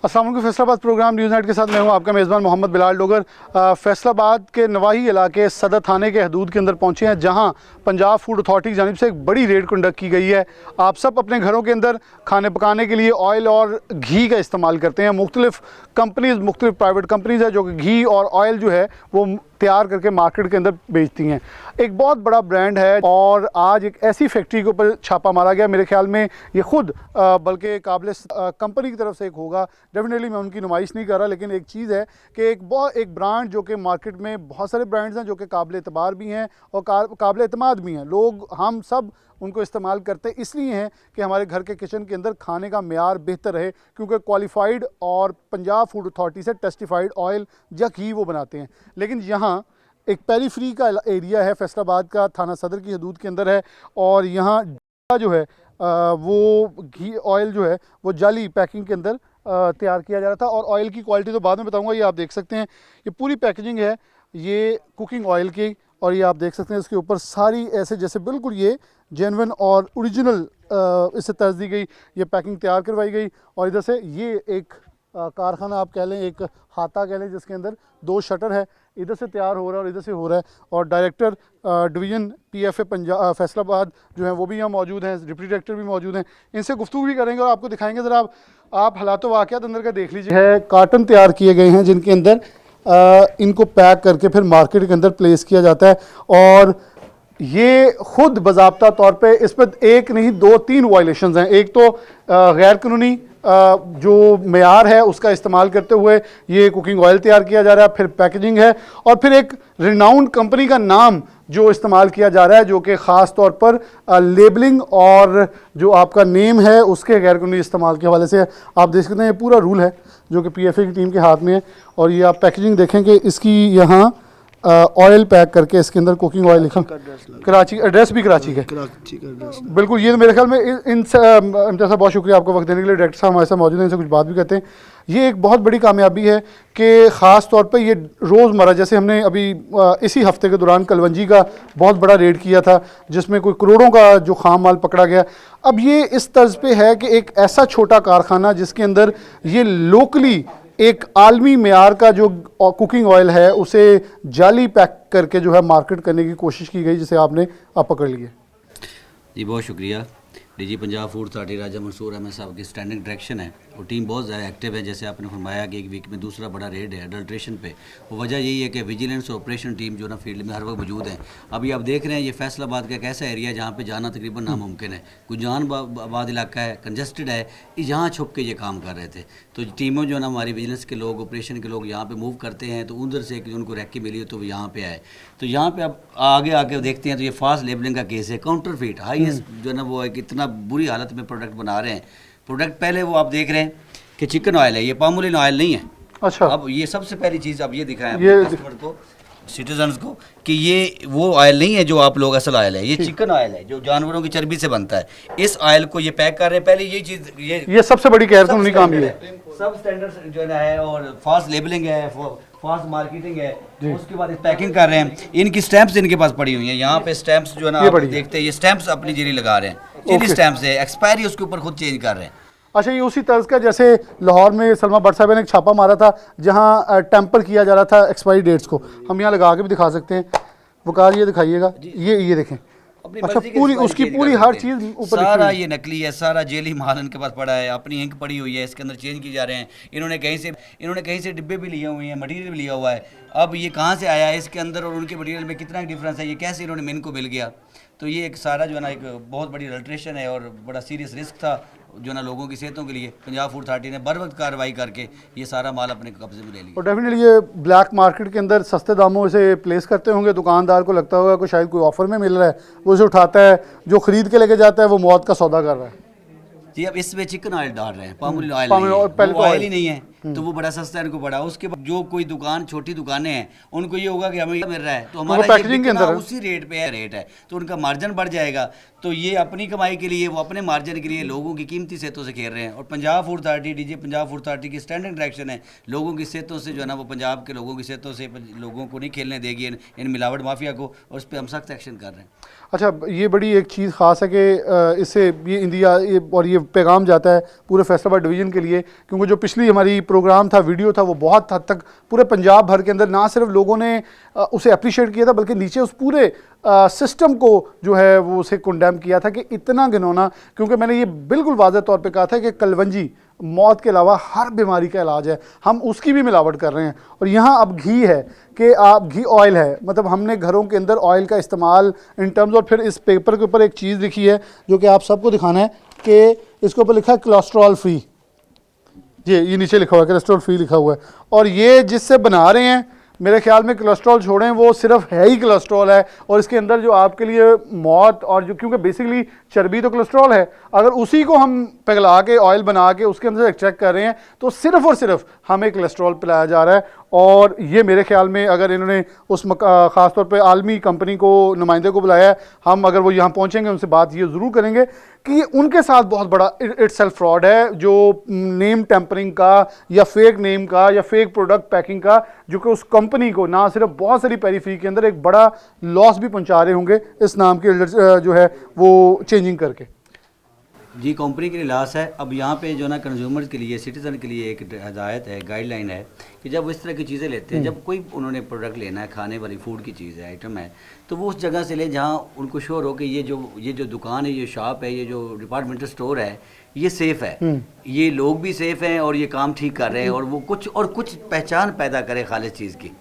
अस्सलाम वालेकुम। Faisalabad programme news night के साथ मैं हूं आपका मेज़बान मोहम्मद बिलाल डोगर। फैसलाबाद के नवाही इलाके सदर थाने के हदूद के अंदर पहुंचे हैं, जहां पंजाब फूड अथॉरिटी की जानिब से एक बड़ी रेड कंडक्ट की गई है। आप सब अपने घरों के अंदर खाने पकाने के लिए ऑयल और घी का इस्तेमाल करते हैं। मुख्तलिफ़ कंपनीज़, मुख्तलिफ़ प्राइवेट कंपनीज़ है जो कि घी और ऑयल जो है वो तैयार करके मार्केट के अंदर बेचती हैं। एक बहुत बड़ा ब्रांड है और आज एक ऐसी फैक्ट्री के ऊपर छापा मारा गया। मेरे ख्याल में ये खुद बल्कि काबिल कंपनी की तरफ से एक होगा। डेफिनेटली मैं उनकी नुमाइश नहीं कर रहा, लेकिन एक चीज़ है कि एक ब्रांड जो कि मार्केट में बहुत सारे ब्रांड्स हैं जो कि काबिल एतबार भी हैं और काबिल एतमाद भी हैं। लोग हम सब उनको इस्तेमाल करते इसलिए हैं कि हमारे घर के किचन के अंदर खाने का मेयार बेहतर रहे, क्योंकि क्वालिफाइड और पंजाब फूड अथॉरिटी से टेस्टिफाइड ऑयल या घी वो बनाते हैं। लेकिन यहाँ एक पेरीफ्री का एरिया है, फैसलाबाद का थाना सदर की हदूद के अंदर है, और यहाँ जो है वो घी ऑयल जो है वो जाली पैकिंग के अंदर तैयार किया जा रहा था। और ऑयल की क्वालिटी तो बाद में बताऊंगा। ये आप देख सकते हैं, ये पूरी पैकेजिंग है ये कुकिंग ऑयल की, और ये आप देख सकते हैं इसके ऊपर सारी ऐसे जैसे बिल्कुल ये जेन्युइन और ओरिजिनल इससे तर्ज दी गई ये पैकिंग तैयार करवाई गई। और इधर से ये एक कारखाना आप कह लें, एक हाथा कह लें, जिसके अंदर 2 शटर है, इधर से तैयार हो रहा है और इधर से हो रहा है। और director division PFA Punjab Faisalabad जो है वो भी यहाँ मौजूद हैं, डिप्टी डायरेक्टर भी मौजूद हैं। इनसे गुफ्तगू भी करेंगे और आपको दिखाएंगे। ज़रा आप हालात वाक़यात अंदर का देख लीजिए। है कार्टन तैयार किए गए हैं जिनके अंदर इनको पैक करके फिर मार्केट के अंदर प्लेस किया जाता है। और ये खुद बाज़ाब्ता तौर पे इस पर एक नहीं 2-3 वायलेशंस हैं। एक तो गैर कानूनी जो मेयार है उसका इस्तेमाल करते हुए ये कुकिंग ऑयल तैयार किया जा रहा है, फिर पैकेजिंग है, और फिर एक रिनाउंड कंपनी का नाम जो इस्तेमाल किया जा रहा है, जो कि ख़ास तौर पर लेबलिंग और जो आपका नेम है उसके गैर कानूनी इस्तेमाल के हवाले से आप देख सकते हैं। ये पूरा रूल है जो कि PFA की टीम के हाथ में है। और ये आप पैकेजिंग देखेंगे, इसकी यहाँ ऑयल पैक करके इसके अंदर कुकिंग ऑयल लिखा, कराची एड्रेस भी कराची का बिल्कुल। ये तो मेरे ख्याल में इनसे बहुत शुक्रिया आपको वक्त देने के लिए। डायरेक्टर साहब हमारे साथ मौजूद हैं, इनसे कुछ बात भी करते हैं। ये एक बहुत बड़ी कामयाबी है कि ख़ास तौर पे ये रोज़मर्रा, जैसे हमने अभी इसी हफ्ते के दौरान कलवंजी का बहुत बड़ा रेड किया था जिसमें कोई करोड़ों का जो खाम माल पकड़ा गया। अब ये इस तर्ज पे है कि एक ऐसा छोटा कारखाना जिसके अंदर ये लोकली एक आलमी मेयार का जो कुकिंग ऑयल है उसे जाली पैक करके जो है मार्केट करने की कोशिश की गई, जिसे आपने पकड़ लिया। जी बहुत शुक्रिया। DG पंजाब फूड अथॉरिटी राजा मंसूर अहमद साहब की स्टैंडिंग डायरेक्शन है और टीम बहुत ज़्यादा एक्टिव है। जैसे आपने फरमाया कि एक वीक में दूसरा बड़ा रेड है अडल्ट्रेशन पे। वो वजह यही है कि विजिलेंस और ऑपरेशन टीम जो ना फील्ड में हर वक्त मौजूद है। अभी आप देख रहे हैं ये फैसलाबाद का एक ऐसा एरिया है जहाँ पे जाना तकरीबन नामुमकिन है। कुछ जान आबाद इलाका है, कंजस्टेड है, यहाँ छुप के ये काम कर रहे थे। तो टीमों जो है ना हमारी विजिलेंस के लोग, ऑपरेशन के लोग यहाँ पे मूव करते हैं, तो उधर से उनको रैकी मिली तो वो यहाँ पे आए। तो यहाँ पे अब आगे आके देखते हैं तो ये फास्ट लेबलिंग का केस है, काउंटरफीट हाईएस्ट जो है ना वो एक इतना बुरी हालत में प्रोडक्ट बना रहे हैं। प्रोडक्ट पहले वो आप देख रहे हैं कि चिकन ऑयल है, ये पामोलिन ऑयल नहीं है। अच्छा, अब ये सबसे पहली चीज़ अब ये दिखाएं कस्टमर को, सिटीजन्स को, कि ये वो ऑयल नहीं है जो आप लोग असल ऑयल है, ये चिकन ऑयल है जो जानवरों की चर्बी से बनता है। इस ऑयल को ये पैक कर रहे हैं। पहले ये चीज़ ये सबसे बड़ी गैर कानूनी काम ये है। सब स्टैंडर्ड जो है और फास्ट लेबलिंग है, फास्ट मार्केटिंग है। उसके बाद पैकिंग कर रहे हैं। इनकी स्टैंप्स इनके पास पड़ी हुई हैं। यहाँ पे स्टैंप्स जो है ना आप देखते हैं, ये स्टैंप्स अपनी जेरी लगा रहे हैं, जेरी स्टैंप्स है, एक्सपायरी उसके ऊपर खुद चेंज कर रहे हैं। अच्छा, ये उसी तर्ज का जैसे लाहौर में सलमा भट्ट साहब ने एक छापा मारा था जहाँ टेम्पर किया जा रहा था एक्सपायरी डेट्स को। हम यहाँ लगा के भी दिखा सकते हैं। वकार ये दिखाइएगा, ये देखें। अच्छा, पूरी उसकी पूरी हर चीज़ ऊपर सारा ये नकली है, सारा जेली माल इनके पास पड़ा है, अपनी इंक पड़ी हुई है, इसके अंदर चेंज की जा रहे हैं। इन्होंने कहीं से डिब्बे भी लिए हुए हैं, मटेरियल भी लिया हुआ है। अब ये कहाँ से आया है इसके अंदर और उनके मटेरियल में कितना डिफरेंस है, ये कैसे इन्होंने मिन को मिल गया। तो ये एक सारा जो है ना एक बहुत बड़ी अडल्ट्रेशन है और बड़ा सीरियस रिस्क था जो ना लोगों की सेहतों के लिए। पंजाब फूड अथॉरिटी ने बर वक्त कार्रवाई करके ये सारा माल अपने कब्जे में ले लिया। और डेफिनेटली ये ब्लैक मार्केट के अंदर सस्ते दामों से प्लेस करते होंगे। दुकानदार को लगता होगा कि शायद कोई ऑफर में मिल रहा है, वो उसे उठाता है, जो खरीद के लेके जाता है वो मौत का सौदा कर रहा है। जी अब इसमें चिकन ऑयल डाल रहे हैं, पामोलिन ऑयल ऑयल ही नहीं है। तो वो बड़ा सस्ता इनको पड़ा। उसके बाद जो कोई दुकान, छोटी दुकानें हैं, उनको ये होगा कि हमें ये मिल रहा है तो हमारा ये पैकेजिंग के बिकना अंदर है। उसी रेट पे रेट है, तो उनका मार्जिन बढ़ जाएगा। तो ये अपनी कमाई के लिए, वो अपने मार्जिन के लिए लोगों की कीमती सेहतों से खेल रहे हैं। और Punjab food authority, DG Punjab food authority की स्टैंडिंग डायरेक्शन है, लोगों की सेहतों से जो है ना, वो पंजाब के लोगों की सेहतों से लोगों को नहीं खेलने देगी इन मिलावट माफिया को, और उस पर हम सख्त एक्शन कर रहे हैं। अच्छा, ये बड़ी एक चीज़ ख़ास है कि इससे ये इंडिया और ये पैगाम जाता है पूरे फैसलाबाद डिवीज़न के लिए, क्योंकि जो पिछली हमारी प्रोग्राम था, वीडियो था, वो बहुत हद तक पूरे पंजाब भर के अंदर ना सिर्फ लोगों ने उसे अप्रिशिएट किया था, बल्कि नीचे उस पूरे सिस्टम को जो है वो उसे कंडेम किया था कि इतना घिनौना। क्योंकि मैंने ये बिल्कुल वाज़ेह तौर पे कहा था कि कलवंजी मौत के अलावा हर बीमारी का इलाज है, हम उसकी भी मिलावट कर रहे हैं। और यहाँ अब घी है कि आप घी ऑयल है, मतलब हमने घरों के अंदर ऑयल का इस्तेमाल इन टर्म्स। और फिर इस पेपर के ऊपर एक चीज़ लिखी है जो कि आप सबको दिखाना है कि इसके ऊपर लिखा है कोलेस्ट्रॉल फ्री। ये नीचे लिखा हुआ है कोलेस्ट्रॉल फ्री लिखा हुआ है। और ये जिससे बना रहे हैं, मेरे ख्याल में कोलेस्ट्रॉल छोड़ें, वो सिर्फ है ही कोलेस्ट्रॉल है। और इसके अंदर जो आपके लिए मौत और जो, क्योंकि बेसिकली चर्बी तो कोलेस्ट्रॉल है, अगर उसी को हम पिघला के ऑयल बना के उसके अंदर एक्सट्रैक्ट कर रहे हैं तो सिर्फ और सिर्फ हमें कोलेस्ट्रॉल पिलाया जा रहा है। और ये मेरे ख्याल में अगर इन्होंने उस ख़ास तौर पे आलमी कंपनी को, नुमाइंदे को बुलाया है, हम अगर वो यहाँ पहुँचेंगे उनसे बात ये ज़रूर करेंगे कि उनके साथ बहुत बड़ा इटसेल्फ फ्रॉड है, जो नेम टेम्परिंग का या फेक नेम का या फेक प्रोडक्ट पैकिंग का, जो कि उस कंपनी को ना सिर्फ बहुत सारी पेरीफेरी के अंदर एक बड़ा लॉस भी पहुंचा रहे होंगे इस नाम की जो है वो चेंजिंग करके। जी, कंपनी के लिए लॉस है। अब यहाँ पे जो ना कंज्यूमर के लिए, सिटीज़न के लिए एक हदायत है, गाइडलाइन है कि जब वो इस तरह की चीज़ें लेते हैं, जब कोई उन्होंने प्रोडक्ट लेना है, खाने वाली फूड की चीज़ है, आइटम है, तो वो उस जगह से लें जहाँ उनको श्योर हो कि ये जो दुकान है, ये शॉप है, ये जो डिपार्टमेंटल स्टोर है, ये सेफ़ है, ये लोग भी सेफ़ हैं और ये काम ठीक कर रहे हैं, और वो कुछ पहचान पैदा करे खालिस चीज़ की।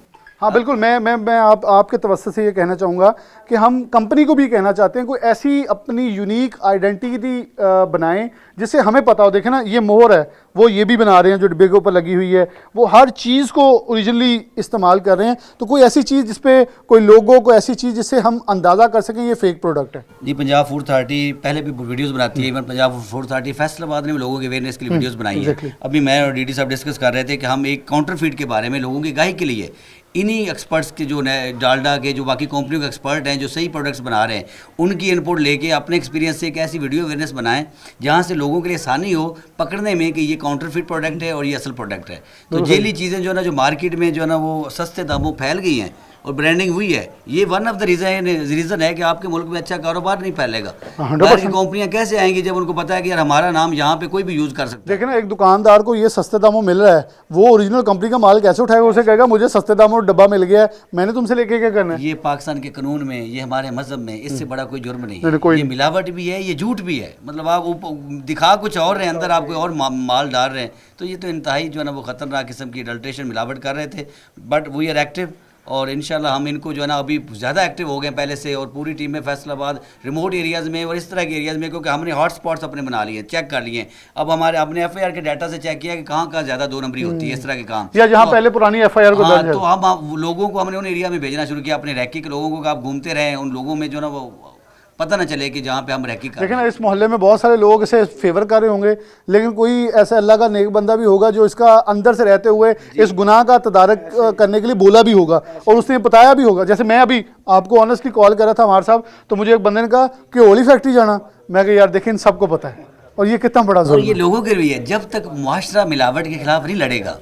हाँ बिल्कुल, मैं आपके तवज्जो से ये कहना चाहूँगा कि हम कंपनी को भी कहना चाहते हैं कोई ऐसी अपनी यूनिक आइडेंटिटी बनाएं जिससे हमें पता हो। देखें ना, ये मोहर है, वो ये भी बना रहे हैं जो डिब्बे के ऊपर लगी हुई है, वो हर चीज़ को ओरिजिनली इस्तेमाल कर रहे हैं। तो कोई ऐसी चीज़ जिसपे कोई लोगो, कोई ऐसी चीज़ जिससे हम अंदाज़ा कर सकें ये फेक प्रोडक्ट है। जी, पंजाब फूड अथॉरिटी पहले भी वीडियोस बनाती है, even Punjab food authority Faisalabad ने भी लोगों के अवेयरनेस के लिए वीडियोस बनाई है। अभी मैं और डीडी साहब डिस्कस कर रहे थे कि हम एक काउंटरफीट के बारे में लोगों की गाही के लिए इन्हीं एक्सपर्ट्स के, जो डालडा के, जो बाकी कंपनियों के एक्सपर्ट हैं, जो सही प्रोडक्ट्स बना रहे हैं, उनकी इनपुट लेके अपने एक्सपीरियंस से एक ऐसी वीडियो अवेयरनेस बनाएं जहां से लोगों के लिए आसानी हो पकड़ने में कि ये काउंटरफीट प्रोडक्ट है और ये असल प्रोडक्ट है। तो जेली चीज़ें जो है ना, जो मार्केट में जो है ना वो सस्ते दामों फैल गई हैं और ब्रांडिंग हुई है, ये वन ऑफ द रीज़न है कि आपके मुल्क में अच्छा कारोबार नहीं फैलेगा। बाहर की कंपनियां कैसे आएंगी जब उनको पता है कि यार हमारा नाम यहाँ पे कोई भी यूज़ कर सकता है। देखिए ना, एक दुकानदार को ये सस्ते दामों मिल रहा है, वो ओरिजिनल कंपनी का माल कैसे उठाएगा? उसे कहेगा मुझे सस्ते दामों में डब्बा मिल गया है, मैंने तुमसे लेके क्या करना है? ये पाकिस्तान के कानून में, ये हमारे मजहब में, इससे बड़ा कोई जुर्म नहीं है। ये मिलावट भी है, ये झूठ भी है। मतलब आप दिखा कुछ और रहे हैं, अंदर आप कोई और माल डाल रहे हैं, तो ये तो इंतहाई जो है ना वो ख़तरनाक किस्म की अडल्ट्रेशन, मिलावट कर रहे थे। बट वी आर एक्टिव, और इंशाल्लाह हम इनको जो है ना अभी ज़्यादा एक्टिव हो गए पहले से, और पूरी टीम में फैसलाबाद रिमोट एरियाज़ में और इस तरह के एरियाज़ में, क्योंकि हमने हॉट स्पॉट्स अपने बना लिए, चेक कर लिए। अब हमारे अपने FIR के डाटा से चेक किया कि कहाँ कहाँ ज़्यादा 2 नंबरी होती है इस तरह के काम, या जहाँ पहले पुरानी FIR को दर्ज है। तो हम लोगों को हमने उन एरिया में भेजना शुरू किया, अपने रैकी के लोगों को, आप घूमते रहें उन लोगों में, जो ना वो पता ना चले कि जहाँ पे हम रैकी कर। लेकिन ना, इस मोहल्ले में बहुत सारे लोग इसे फेवर कर रहे होंगे, लेकिन कोई ऐसा अल्लाह का नेक बंदा भी होगा जो इसका अंदर से रहते हुए इस गुनाह का तदारक करने के लिए बोला भी होगा और उसने बताया भी होगा। जैसे मैं अभी आपको ऑनेस्टली कॉल कर रहा था हमारे साहब, तो मुझे एक बंदे ने कहा कि ओली फैक्ट्री जाना, मैं कहा यार देखिए इन सबको पता है, और ये कितना बड़ा जुल्म है। ये लोगों के लिए, जब तक मुआशरा मिलावट के खिलाफ नहीं लड़ेगा,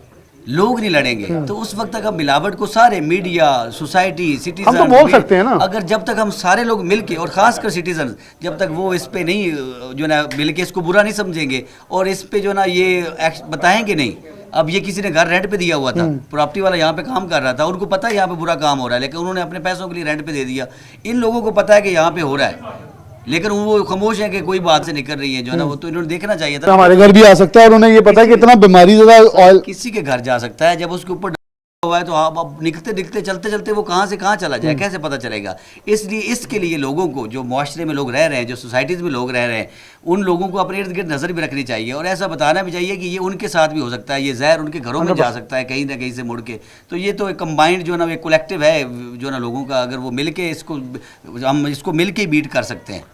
लोग नहीं लड़ेंगे, तो उस वक्त तक हम मिलावट को सारे मीडिया, सोसाइटी, सिटीजन, हम तो बोल सकते हैं ना, अगर जब तक हम सारे लोग मिलके, और खासकर सिटीजन, जब तक वो इस पे नहीं जो ना मिलके इसको बुरा नहीं समझेंगे और इस पे जो ना ये बताएंगे नहीं। अब ये किसी ने घर रेंट पे दिया हुआ था, प्रॉपर्टी वाला यहाँ पे काम कर रहा था, उनको पता है यहाँ पे बुरा काम हो रहा है, लेकिन उन्होंने अपने पैसों के लिए रेंट पे दे दिया। इन लोगों को पता है कि यहाँ पे हो रहा है, लेकिन वो खामोश है कि कोई बात से निकल रही है जो है ना, वो तो इन्होंने देखना चाहिए था। हमारे घर भी आ सकता है और उन्हें ये पता है कि इतना बीमारी ज़्यादा ऑयल किसी के घर जा सकता है, जब उसके ऊपर हुआ है तो अब निकलते दिखते चलते चलते वो कहाँ से कहाँ चला जाए, कैसे पता चलेगा? इसलिए इसके लिए लोगों को, जो मुआशरे में लोग रह रहे हैं, जो सोसाइटीज़ में लोग रह रहे हैं, उन लोगों को अपने इर्द गिर्द नज़र भी रखनी चाहिए और ऐसा बताना भी चाहिए कि ये उनके साथ भी हो सकता है, ये जहर उनके घरों में जा सकता है कहीं ना कहीं से मुड़ के। तो ये तो एक कंबाइंड जो ना एक कलेक्टिव है जो ना लोगों का, अगर वो मिल के हम इसको मिल के बीट कर सकते हैं।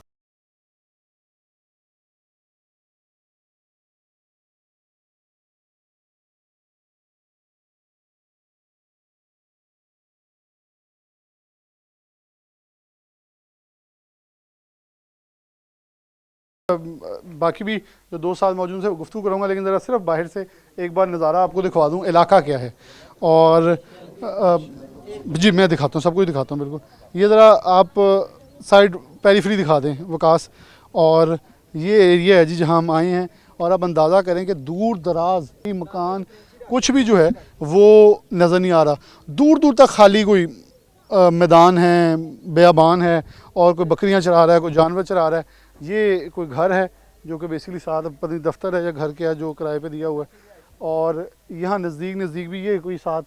बाकी भी जो दो साल मौजूद से गुफ्तगू करूँगा, लेकिन ज़रा सिर्फ बाहर से एक बार नज़ारा आपको दिखवा दूँ इलाका क्या है। और जी मैं दिखाता हूँ, सब कुछ दिखाता हूँ बिल्कुल। ये ज़रा आप साइड पेरीफ्री दिखा दें वकास, और ये एरिया है जी जहाँ हम आए हैं। और आप अंदाज़ा करें कि दूर दराज मकान कुछ भी जो है वो नज़र नहीं आ रहा, दूर दूर तक खाली कोई मैदान है, बेयाबान है, और कोई बकरियां चरा रहा है, कोई जानवर चरा रहा है। ये कोई घर है जो कि बेसिकली साथ पता नहीं दफ्तर है या घर क्या है जो किराए पे दिया हुआ है। और यहाँ नज़दीक भी ये कोई साथ,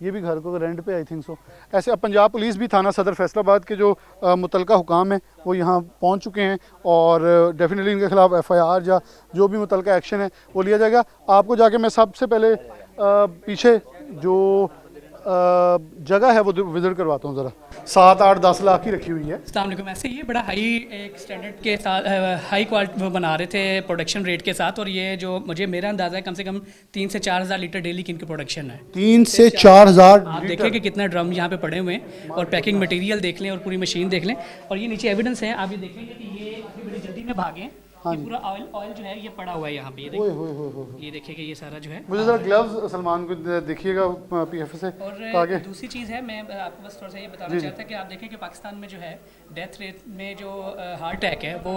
ये भी घर को रेंट पे आई थिंक सो। ऐसे अब पंजाब पुलिस भी थाना सदर फैसलाबाद के जो मुतलका हुकाम है वो यहाँ पहुँच चुके हैं, और डेफिनेटली इनके खिलाफ FIR या जो भी मुतलका एक्शन है वो लिया जाएगा। आपको जाके मैं सबसे पहले पीछे जो जगह है वो विजिट करवाता हूँ ज़रा। 7-8-10 लाख की रखी हुई है। अस्सलाम वालेकुम। ऐसे ये बड़ा हाई एक स्टैंडर्ड के साथ हाई क्वालिटी वो बना रहे थे प्रोडक्शन रेट के साथ, और ये जो मुझे मेरा अंदाज़ा है कम से कम 3 से 4 हज़ार लीटर डेली की इनकी प्रोडक्शन है। 3 से 4 हज़ार आप देखें कि कितना ड्रम यहाँ पे पड़े हुए हैं, और पैकिंग मटेरियल देख लें और पूरी मशीन देख लें, और ये नीचे एविडेंस है। आप ये देखेंगे कि ये अभी बड़ी जल्दी में भागे। ये पूरा ऑयल जो है ये पड़ा हुआ है यहाँ पे, ये देखिए, ये देखिए कि ये सारा जो है। मुझे ज़रा ग्लव्स सलमान को देखिएगा PF से। और दूसरी चीज़ है, मैं आपको बस थोड़ा सा ये बताना चाहता कि आप देखें कि पाकिस्तान में जो है डेथ रेट में जो हार्ट अटैक है वो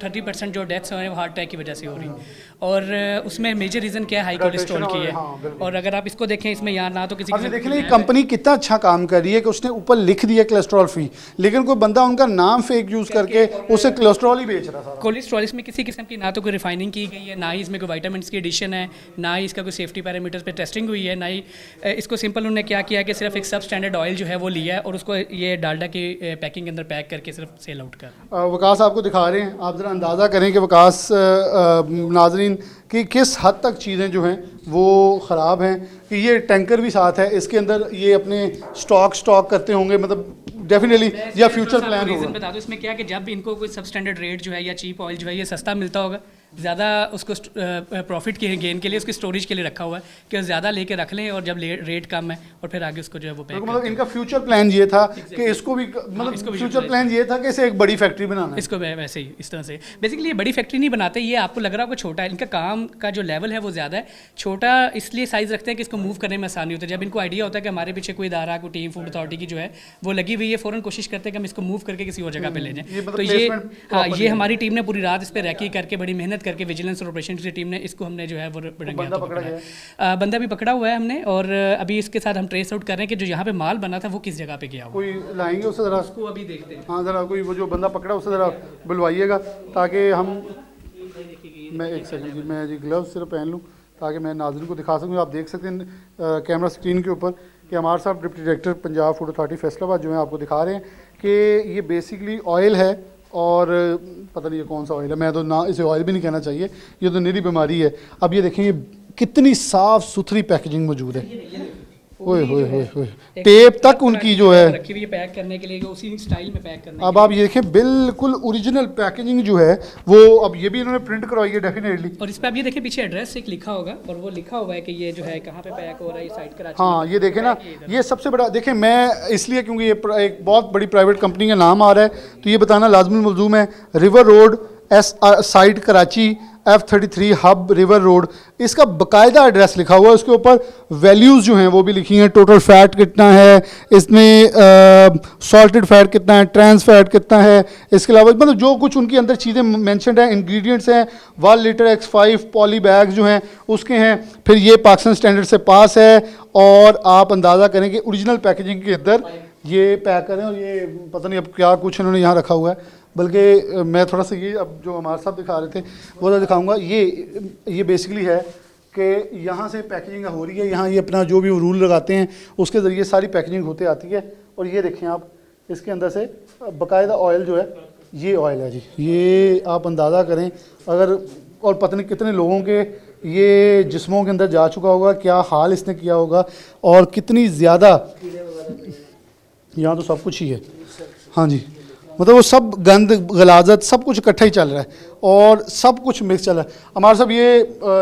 30% जो डेथ्स हैं वो हार्ट अटैक की वजह से हो रही हैं, और उसमें मेजर रीज़न क्या है, हाई कोलेस्ट्रॉल की है। और अगर आप इसको देखें, इसमें यहाँ ना तो किसी अब ये देख लें कंपनी कितना अच्छा काम कर रही है कि उसने ऊपर लिख दिया कोलेस्ट्रॉल फ्री, लेकिन कोई बंदा उनका नाम फेक यूज़ करके उसे कोलेस्ट्रॉल ही बेच रहा था। कोलेस्ट्रॉल इसमें किसी किस्म की ना तो कोई रिफाइनिंग की गई है, ना ही इसमें कोई विटामिन्स की एडिशन है, ना ही इसका कोई सेफ्टी पैरामीटर्स पे टेस्टिंग हुई है, ना ही इसको सिंपल उन्होंने क्या किया कि सिर्फ एक सब स्टैंडर्ड ऑयल जो है वो लिया है और उसको ये डालडा की पैकिंग के अंदर पैक करके सिर्फ सेल आउट कर। वकास आपको दिखा रहे हैं, आप ज़रा अंदाज़ा करें कि वकास नाजरीन कि किस हद तक चीज़ें जो हैं वो ख़राब हैं, कि ये टैंकर भी साथ है, इसके अंदर ये अपने स्टॉक करते होंगे, मतलब डेफिनेटली या फ्यूचर प्लान होगा। बता दो इसमें क्या है कि जब इनको कोई सब स्टैंडर्ड रेट जो है या चीप ऑयल जो है ये सस्ता मिलता होगा, ज़्यादा उसको प्रॉफिट के गेन के लिए उसकी स्टोरेज के लिए रखा हुआ है कि ज़्यादा लेके रख लें, और जब रेट कम है और फिर आगे उसको जो है वो पैक। मतलब इनका फ्यूचर प्लान ये था कि इसको भी, मतलब फ्यूचर प्लान ये था कि इसे एक बड़ी फैक्ट्री बनाना है। इसको वैसे ही इस तरह से बेसिकली ये बड़ी फैक्ट्री नहीं बनाते, ये आपको लग रहा होगा छोटा है, इनका काम का जो लेवल है वो ज़्यादा है। छोटा इसलिए साइज़ रखते हैं कि इसको मूव करने में आसानी होती है। जब इनको आइडिया होता है कि हमारे पीछे कोई इदारा, कोई टीम फूड अथॉरिटी की जो है वो लगी हुई है, फ़ौरन कोशिश करते हैं कि हम इसको मूव करके किसी और जगह पे ले जाएं। तो ये हाँ, ये हमारी टीम ने पूरी रात इस पर रैकी करके बड़ी मेहनत करके विजिलेंस और ऑपरेशन की टीम ने इसको हमने जो है वो बंदा भी पकड़ा हुआ है हमने, और अभी इसके साथ हम ट्रेस आउट कर रहे हैं कि जो यहाँ पे माल बना था वो किस जगह पे गया हुआ। कोई लाएंगे उसे ज़रा, उसको अभी देखते हैं। हाँ ज़रा कोई वो जो बंदा पकड़ा उसे ज़रा बुलवाइएगा, ताकि हम, मैं एक सेकंड जी, मैं जी ग्लव्स सिर्फ पहन लूँ ताकि मैं नाज़रीन को दिखा सकूँ। आप देख सकते हैं कैमरा स्क्रीन के ऊपर कि हमारे साहब deputy director Punjab food authority Faisalabad जो है आपको दिखा रहे हैं कि ये बेसिकली ऑयल है, और पता नहीं ये कौन सा ऑयल है, मैं तो ना इसे ऑयल भी नहीं कहना चाहिए, ये तो निरी बीमारी है। अब ये देखें कितनी साफ़ सुथरी पैकेजिंग मौजूद है, ओए होए होए होए, टेप तक उनकी जो है रखी हुई है पैक करने के लिए, उसी स्टाइल में पैक करने। अब आप ये देखें बिल्कुल ओरिजिनल पैकेजिंग जो है वो, अब ये भी इन्होंने प्रिंट करवाई है डेफिनेटली। और इस पे आप ये देखें पीछे एड्रेस एक लिखा होगा, और वो लिखा हुआ है कि ये जो है कहाँ पे पैक हो रहा है, ये साइट कराची। हाँ ये देखें ना, ये सबसे बड़ा देखें, मैं इसलिए क्योंकि ये एक बहुत बड़ी प्राइवेट कंपनी का नाम आ रहा है तो ये बताना लाजमी मलजूम है। River road site Karachi F33 hub river road, इसका बाकायदा एड्रेस लिखा हुआ है, उसके ऊपर वैल्यूज़ जो हैं वो भी लिखी हैं, टोटल फैट कितना है इसमें, सॉल्टेड फैट कितना है, ट्रांस फैट कितना है, इसके अलावा मतलब जो कुछ उनके अंदर चीज़ें मेंशन्ड हैं, इंग्रेडिएंट्स हैं, 1 लीटर X5 पॉली बैग जो हैं उसके हैं। फिर ये पाकिस्तान स्टैंडर्ड से पास है, और आप अंदाज़ा करें कि ओरिजिनल पैकेजिंग के अंदर ये पैक करें, और ये पता नहीं अब क्या कुछ इन्होंने यहाँ रखा हुआ है, बल्कि मैं थोड़ा सा ये अब जो हमारे साहब दिखा रहे थे वो तो दिखाऊंगा। ये बेसिकली है कि यहाँ से पैकेजिंग हो रही है, यहाँ ये अपना जो भी रूल लगाते हैं उसके ज़रिए सारी पैकेजिंग होते आती है। और ये देखें आप, इसके अंदर से बाकायदा ऑयल जो है, ये ऑयल है जी, ये आप अंदाज़ा करें अगर, और पता नहीं कितने लोगों के ये जिस्मों के अंदर जा चुका होगा, क्या हाल इसने किया होगा, और कितनी ज़्यादा, यहाँ तो सब कुछ ही है, हाँ जी, मतलब वो सब गंद गलाजत सब कुछ इकट्ठा ही चल रहा है और सब कुछ मिक्स चल रहा है। हमारे साहब ये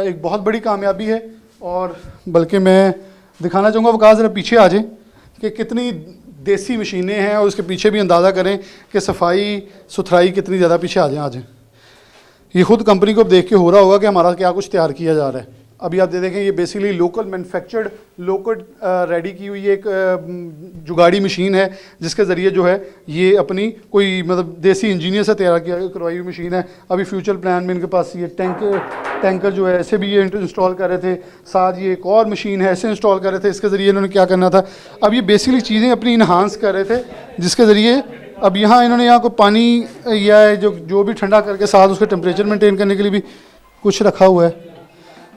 एक बहुत बड़ी कामयाबी है, और बल्कि मैं दिखाना चाहूँगा, वकास ज़रा पीछे आ जाएं कि कितनी देसी मशीनें हैं, और उसके पीछे भी अंदाज़ा करें कि सफाई सुथराई कितनी ज़्यादा, पीछे आ जाएं। ये खुद कंपनी को अब देख के हो रहा होगा कि हमारा क्या कुछ तैयार किया जा रहा है। अभी आप देखें ये basically local manufactured local ready की हुई एक जुगाड़ी मशीन है, जिसके ज़रिए जो है ये अपनी कोई मतलब देसी इंजीनियर से तैयार करवाई हुई मशीन है। अभी फ्यूचर प्लान में इनके पास ये टैंकर जो है ऐसे भी ये इंस्टॉल कर रहे थे, साथ ये एक और मशीन है ऐसे इंस्टॉल कर रहे थे। इसके ज़रिए इन्होंने क्या करना था, अब ये बेसिकली चीज़ें अपनी इन्हांस कर रहे थे, जिसके ज़रिए अब यहाँ इन्होंने यहाँ को पानी या जो भी ठंडा करके साथ उसका टेम्परेचर मेंटेन करने के लिए भी कुछ रखा हुआ है।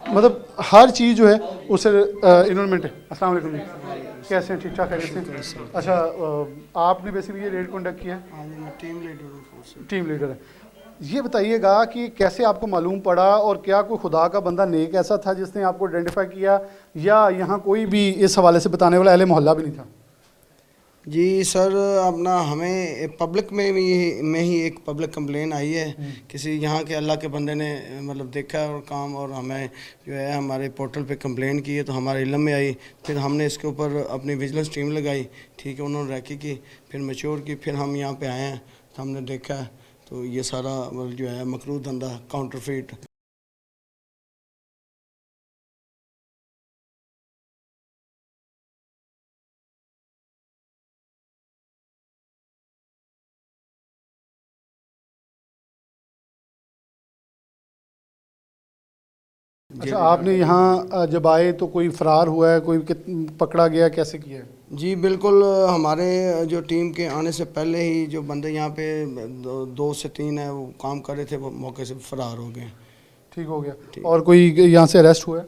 मतलब हर चीज़ जो है उससे इन्वायरमेंट है। अस्सलाम वालेकुम जी, कैसे हैं? ठीक ठाक है? अच्छा, आपने बेसिकली ये रेड कंडक्ट किया है? हाँ जी, मैं टीम लीडर हूँ। टीम लीडर है। ये बताइएगा कि कैसे आपको मालूम पड़ा और क्या कोई खुदा का बंदा नेक ऐसा था जिसने आपको आइडेंटिफाई किया, या यहाँ कोई भी इस हवाले से बताने वाला अहले मोहल्ला भी नहीं था? जी सर, अपना हमें पब्लिक में ही एक पब्लिक कंप्लेन आई है, किसी यहाँ के अल्लाह के बंदे ने मतलब देखा और काम, और हमें जो है हमारे पोर्टल पे कंप्लेन की है, तो हमारे इल्म में आई। फिर हमने इसके ऊपर अपनी विजिलेंस टीम लगाई, ठीक है, उन्होंने रैकी की, फिर मैच्योर की, फिर हम यहाँ पे आए हैं तो हमने देखा तो ये सारा मतलब जो है मकरूह धंधा, काउंटरफीट। अच्छा, आपने यहाँ जब आए तो कोई फरार हुआ है, कोई पकड़ा गया, कैसे किया है? जी बिल्कुल, हमारे जो टीम के आने से पहले ही जो बंदे यहाँ पे 2 से 3 है वो काम कर रहे थे, वो मौके से फरार हो गए। ठीक हो गया। और कोई यहाँ से अरेस्ट हुआ है?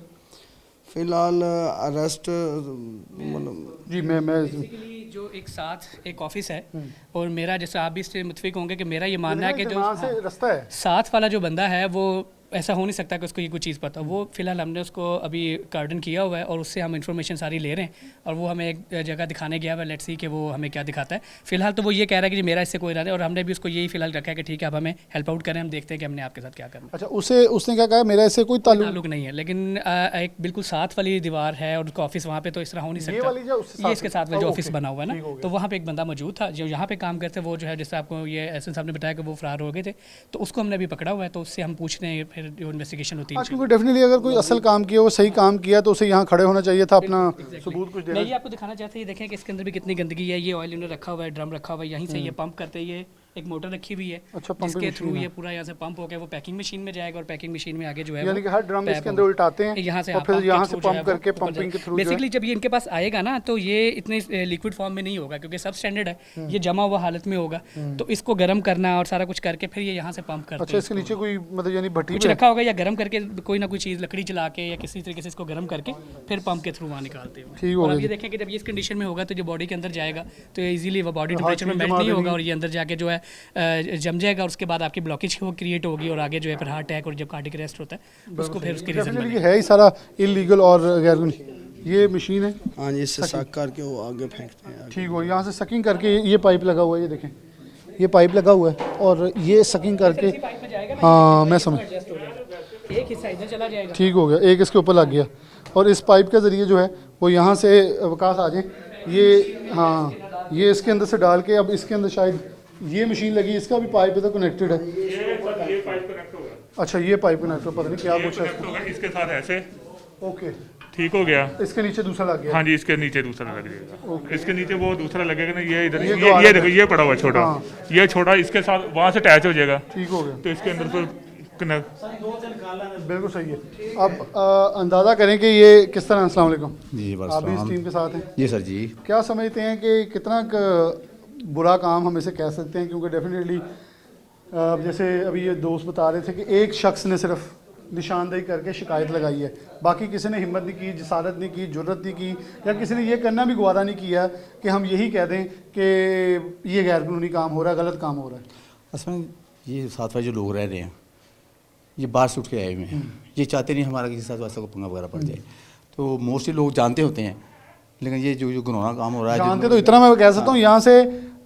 फिलहाल अरेस्ट मतलब जी मैं बेसिकली जो एक साथ एक ऑफिस है, और मेरा, जैसे आप भी इससे मुतफिक होंगे कि मेरा ये मानना है कि जो वहाँ से रास्ता है, साथ वाला जो बंदा है वो ऐसा हो नहीं सकता कि उसको ये कुछ चीज़ पता। वो फिलहाल हमने उसको अभी कार्डन किया हुआ है और उससे हम इंफॉर्मेशन सारी ले रहे हैं, और वो हमें एक जगह दिखाने गया हुआ है। लेट्स सी कि वो हमें क्या दिखाता है। फिलहाल तो वो ये कह रहा है कि जी मेरा इससे कोई इरादा है, और हमने भी उसको यही फिलहाल रखा है कि ठीक है, अब हमें हेल्प आउट करें, हम देखते हैं कि हमने आपके साथ क्या करना है। अच्छा, उसने क्या कहा, मेरा इससे कोई ताल्लुक नहीं है, लेकिन एक बिल्कुल साथ वाली दीवार है और उसका ऑफिस वहाँ पे, तो इस तरह हो नहीं सकता। ये इसके साथ में जो ऑफिस बना हुआ है ना, तो वहाँ पे एक बंदा मौजूद था जो यहाँ पे काम करते, वो जो है जैसे आपको ये एहसन साहब ने बताया कि वो फरार हो गए थे, तो उसको हमने अभी पकड़ा हुआ है, तो उससे हम पूछते हैं फिर जो इन्वेस्टिगेशन होती है। क्योंकि डेफिनेटली अगर कोई असल काम किया, वो सही काम किया, तो उसे यहाँ खड़े होना चाहिए था, अपना सबूत कुछ देना। मैं ये आपको दिखाना चाहता हूँ, ये देखें कि इसके अंदर भी कितनी गंदगी है। ये ऑयल इन्होंने रखा हुआ है, ड्रम रखा हुआ है, यहीं से ये पंप करते हैं। ये एक मोटर रखी हुई है, अच्छा, जिसके थ्रू ये पूरा यहाँ से पंप होकर वो पैकिंग मशीन में जाएगा, और पैकिंग मशीन में आगे जो है यानी कि हर ड्रम इसके अंदर उल्टाते हैं, यहाँ से और फिर यहाँ से पंप करके पंपिंग के थ्रू बेसिकली जब ये इनके पास आएगा ना, तो ये इतने लिक्विड फॉर्म में नहीं होगा, क्योंकि सब स्टैंडर्ड है, ये जमा हुआ हालत में होगा। तो इसको गर्म करना और सारा कुछ करके फिर ये यहाँ से पंप करते हैं। अच्छा, इसके नीचे कोई मतलब यानी भट्टी कुछ रखा होगा, या गर्म करके कोई ना कोई चीज़ लकड़ी जला के या किसी तरीके से इसको गर्म करके फिर पंप के थ्रू वहाँ निकालते हैं। और अब ये देखें कि जब ये इस कंडीशन में होगा, तो जो बॉडी के अंदर जाएगा, तो ये इजीली वो बॉडी टेम्परेचर में मेल्ट नहीं होगा, और ये अंदर जाके जो है जम जाएगा, और उसके बाद आपकी ब्लॉकेज क्रिएट होगी, और आगे जो है फिर हार्ट अटैक और जब कार्डियक अरेस्ट होता है उसको फिर उसकी रीजन बनेगी। है ही सारा इलीगल और गैर। ये मशीन है, हाँ जी, इससे सक करके वो आगे फेंकते हैं। ठीक हो, यहाँ से सकिंग करके ये पाइप लगा हुआ है, ये देखें, ये पाइप लगा हुआ है, और ये सकिंग करके, हाँ मैं समझ, एक हिस्सा इधर चला जाएगा। ठीक हो गया, एक इसके ऊपर लग गया, और इस पाइप के ज़रिए जो है वो यहाँ से अवकाश आ जाए, ये हाँ ये इसके अंदर से डाल के, अब इसके अंदर शायद ये मशीन लगी, इसका भी पाइप इधर कनेक्टेड है। ये पाइप कनेक्ट होगा। अच्छा, ये पाइप कनेक्ट हो, पता नहीं क्या कुछ है होगा इसके साथ ऐसे। ओके, ठीक हो गया। इसके नीचे दूसरा लग गया। हाँ जी, इसके नीचे दूसरा लग जाएगा। इसके नीचे वो दूसरा लगेगा ना, ये इधर, ये ये देखो, ये पड़ा हुआ छोटा, ये छोटा इसके साथ वहाँ से अटैच हो जाएगा। ठीक हो गया, तो इसके अंदर तो बिल्कुल सही है। अब अंदाज़ा करें कि ये किस तरह। अस्सलाम वालेकुम जी, बस आप भी इस टीम के साथ हैं? जी सर जी। क्या समझते हैं कि कितना बुरा काम हम इसे कह सकते हैं, क्योंकि डेफिनेटली जैसे अभी ये दोस्त बता रहे थे कि एक शख्स ने सिर्फ निशानदेही करके शिकायत लगाई है, बाकी किसी ने हिम्मत नहीं की, जसारत नहीं की, जुर्रत नहीं की, या किसी ने ये करना भी गवारा नहीं किया कि हम यही कह दें कि ये गैर कानूनी काम हो रहा है, गलत काम हो रहा है। असल में ये साथ वाले जो लोग रह रहे हैं, ये बाहर से उठ के आए हुए हैं, ये चाहते नहीं हमारा किसी साथ वैसा को पंगा वगैरह पड़ जाए। तो मोस्टली लोग जानते होते हैं, लेकिन ये जो गुनाह काम हो रहा है, जानते तो इतना मैं कह सकता हूँ, यहाँ से